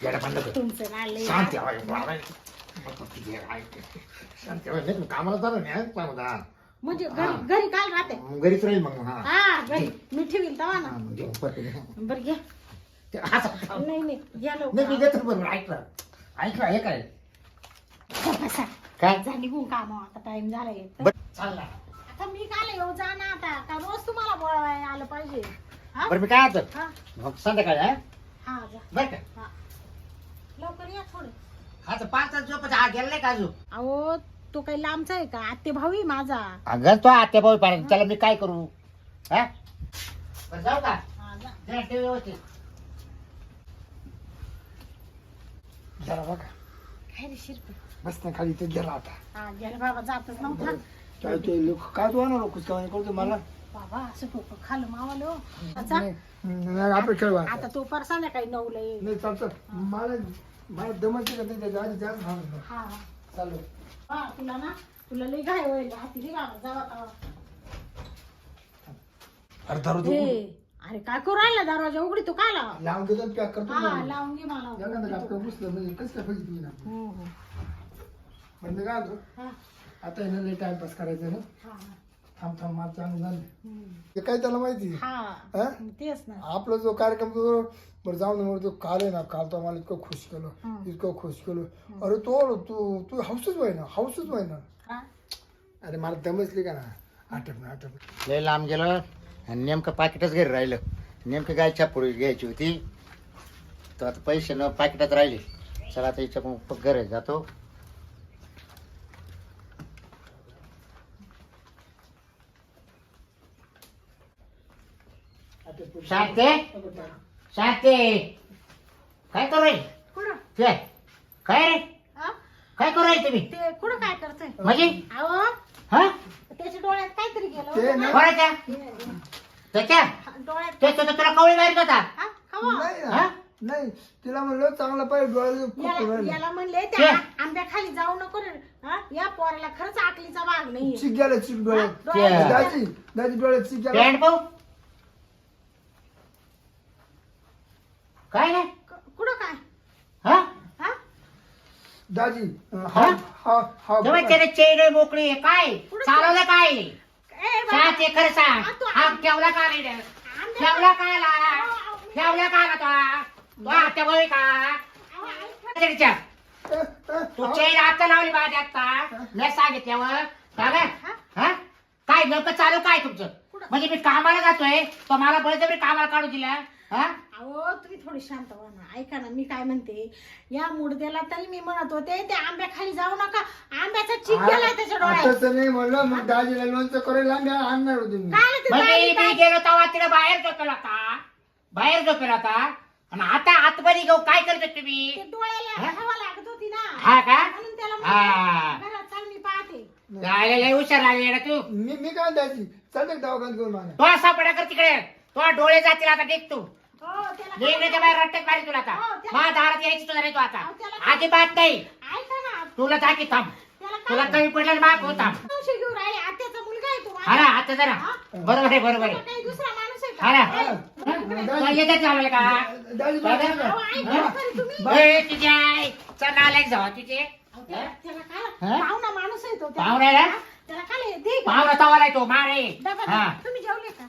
येडा बंद कर. तुमचं ना लय शांती हवाय शांती हवाय नाही कामाला चालू नाही पाहता म्हणजे घरी काल राहते घरीच राहील मग हा हा घरी मी ठेवील तवा ना म्हणजे बरं घ्या नाही नाही घ्या नाही मी लवकर देतो बरोबर ऐकलं ऐकलं हे काय बसा. काय झाली गुण काम आता टाइम झालाय बरं चाल ना आता मी काल येऊ जा ना आता का रोज तुम्हाला बोलावायला आलं पाहिजे हा बरं मी काय आता हा मग संध्याकाळी हा हा जा बरं का हा लवकर या थोडे हा तर 5 तास झोपत हा गेला नाही का अजून अहो तो काही लांबचा आहे का आत्ते भाऊ आहे माझा अगं तो आत्या भाऊ पाहिजे त्याला मी काय करू हा बरं जाऊ का हा जा जरा ठेव व्यवस्थित जरा बघा काय रे शिरपे बस ना खाली ते गेला आता हा गेला बाबा जातच नव्हता काय ते लोक काय तू आणा लोक काय करतो मला बाबा असं डोकं खाल्लं मावालो अच्छा नाही आपण खेळू आता आता तो पर संध्याकाळी 9ला येईल नाही चालतं मला दमायचं का नाही त्याच्या आधी जास्त सांगतो हा हा चालू हा तुला ना तुला लई घाय होईल हाती रे बाबा जावा अरे दारू ए अरे काय करू राहिला दरवाजा उघडी तू काला लावून देतो पॅक करतो हा लावून घे मला एखादं आपलं पुसलं म्हणजे कसं काय पाहिजे तुम्ही ना हो हो पण मी काय होतो हा आता येणार लई टाइमपास करायचं ना हा थांब मला चांगलं झालं हम्म. ते काय त्याला माहिती हा हा? तेच ना आपला जो कार्यक्रम तो बरं जाऊन दे तो काल आहे ना काल तो मला इतकं खुश केलं हं. इतकं खुश केलं अरे तो तू हाऊसच व्हाय ना हा अरे मला दमसली का ना आठवण लय लांब गेलं आणि नेमकं पाकिटच घरी राहिलं नेमकं गायच्या पुढे घ्यायची होती तर आता पैसे न पाकिटात राहिले चला आता हिच्या घर आहे जातो शांते शांते काय करू राहील कुठं ते काय रे हा? काय करू राहील तुम्ही ते कुठं काय करतोय म्हणजे अहो हा त्याच्या डोळ्यात काहीतरी गेलं ते होतं ना- ना. कोणाच्या त्याच्या डोळ्यात ते तुला कवळी मारित होता हा खावा नाही हा? ना, नाही तिला म्हणलं चांगला पाहिजे डोळ्याला खूप राहिलं. याला म्हणले त्या आंब्या खाली जाऊ नको रे हा? या पोराला खरंच आकलीचा भाग नाही चिक गेला चिक डोळ्यात ते- दाजी डोळ्यात चिक गेला पॅन्ट पाहू काय नाही कुठं काय हा हा दाजी हा? हा तेव्हा त्याने चेन मोकळी आहे काय पुढं चालवलं काय ए बाबा, सांग ते खरं सांग हा, तू हा ठेवला का रे आंब्या- ठेवला का आला अहो, ठेवला का आला तो आत्या भाऊ का अहो, ऐक ना. त्याच्या तू चेन आता लावली माझ्या आता मी सांगितल्यावर का गं? हा काय नेमकं चालू काय तुमचं पुढं. म्हणजे मी कामाला जातोय तो मला बळजबरी कामाला काढू दिला हा अहो तुम्ही थोडी शांत व्हा ना ऐका ना मी काय म्हणते या मुडद्याला तरी मी म्हणत होते ते आंब्या खाली जाऊ नका आंब्याचा चिक गेलाय त्याच्या डोळ्यात तसं नाही म्हणलं मग दाजीला लोणचं करायला आणणार होते मी काय ते म्हणजे बाई- मी गेलो तेव्हा तिला बाहेर झोपेला होता बाहेर झोपेला होता आणि आता आतमध्ये घेऊ काय करतो तुम्ही ते डोळ्याला हा? हवा लागत होती ना हा का म्हणून त्याला हा. म्हणलं, घरात चाल मी पाहते काय लय हुशार लागले ना तू मी काय दाजी चालते दवाखान्यात घेऊन मला तो सापडा कर तिकडे तो डोळे जातील आता देख तू हो त्याला लेकराच्या बाहेर रट्ट्यात मारी तुला आता हो, त्याला- माझ्या दारात यायची तुला रे तू आता हो, त्याला- अजिबात नाही ऐका ना तुला जाकी थांब त्याला तुला काय कमी पडलं बाप होता संशय घेऊन राहिले आत्याचा मुलगा आहे तो हा ना माझा. आता जरा हा? बरोबर आहे बरोबर तुला आहे काही दुसरा माणूस आहे हा ना. का? ए, तुला येतच लावलं का दाजी काय बघा झालं? ना. अहो, ऐका तरी तुम्ही ए, तुझे आई चल नालायक जावा तिथे अहो, त्याला काय हा? पाहुणा माणूस आहे तो पाहुणा आहे ना? त्याला काय दे पाहुणा तवाला तो मारे डबा हा तुम्ही जेवले का